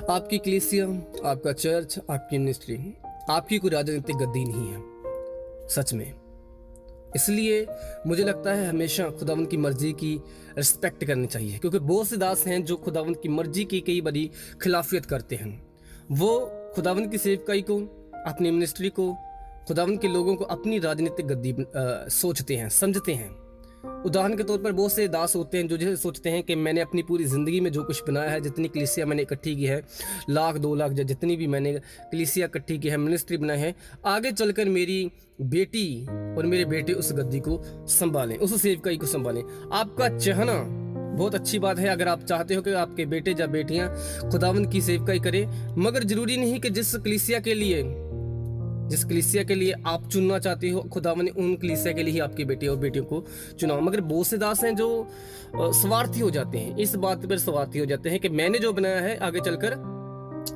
आपकी कलीसिया, आपका चर्च, आपकी मिनिस्ट्री आपकी कोई राजनीतिक गद्दी नहीं है, सच में। इसलिए मुझे लगता है हमेशा खुदावंद की मर्जी की रिस्पेक्ट करनी चाहिए, क्योंकि बहुत से दास हैं जो खुदावंद की मर्जी की कई बारी खिलाफियत करते हैं। वो खुदावंद की सेवकाई को, अपनी मिनिस्ट्री को, खुदावंद के लोगों को अपनी राजनीतिक गद्दी सोचते हैं, समझते हैं। उदाहरण के तौर पर बहुत से दास होते हैं जो जैसे सोचते हैं कि मैंने अपनी पूरी ज़िंदगी में जो कुछ बनाया है, जितनी कलीसिया मैंने इकट्ठी की है, 1,00,000 2,00,000 या जितनी भी मैंने कलीसिया इकट्ठी की है, मिनिस्ट्री बनाई है, आगे चलकर मेरी बेटी और मेरे बेटे उस गद्दी को संभालें, उस सेवकाई को संभालें। आपका चाहना बहुत अच्छी बात है अगर आप चाहते हो कि आपके बेटे या बेटियां खुदावंद की सेवकाई करें, मगर ज़रूरी नहीं कि जिस कलीसिया के लिए आप चुनना चाहते हो, खुदावंद ने उन कलीसिया के लिए ही आपके बेटे और बेटियों को चुना। मगर बहुत से दास हैं जो स्वार्थी हो जाते हैं, इस बात पर स्वार्थी हो जाते हैं कि मैंने जो बनाया है आगे चलकर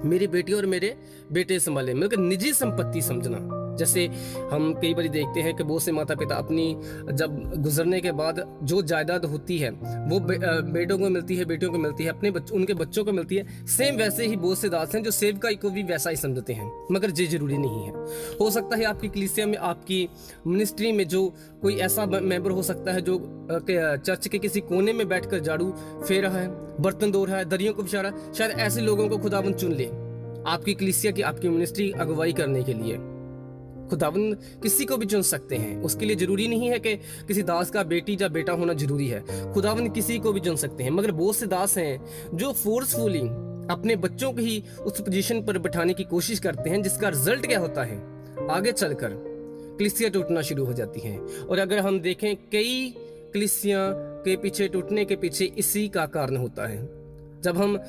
मेरी बेटी और मेरे बेटे संभाले, मगर निजी संपत्ति समझना। जैसे हम कई बार देखते हैं कि बहुत से माता पिता अपनी जब गुजरने के बाद जो जायदाद होती है वो बेटों को मिलती है, बेटियों को मिलती है, उनके बच्चों को मिलती है। सेम वैसे ही बहुत से दास हैं जो सेवकाई को भी वैसा ही समझते हैं, मगर ये जरूरी नहीं है। हो सकता है आपकी कलीसिया में, आपकी मिनिस्ट्री में जो कोई ऐसा मेंबर हो सकता है जो चर्च के किसी कोने में बैठकर झाड़ू फेर रहा है, बर्तन धो रहा है, दरियों को बिछा रहा है। शायद ऐसे लोगों को खुदावंद चुन ले आपकी कलीसिया की, आपकी मिनिस्ट्री अगुवाई करने के लिए। खुदावंद किसी को भी चुन सकते हैं, उसके लिए जरूरी नहीं है कि किसी दास का बेटी या बेटा होना जरूरी है। खुदावंद किसी को भी चुन सकते हैं, मगर बहुत से दास हैं जो फोर्सफुली अपने बच्चों को ही उस पोजीशन पर बिठाने की कोशिश करते हैं, जिसका रिजल्ट क्या होता है, आगे चलकर कलीसिया टूटना शुरू हो जाती है। और अगर हम देखें, कई कलीसिया के पीछे टूटने के पीछे इसी का कारण होता है। जब हम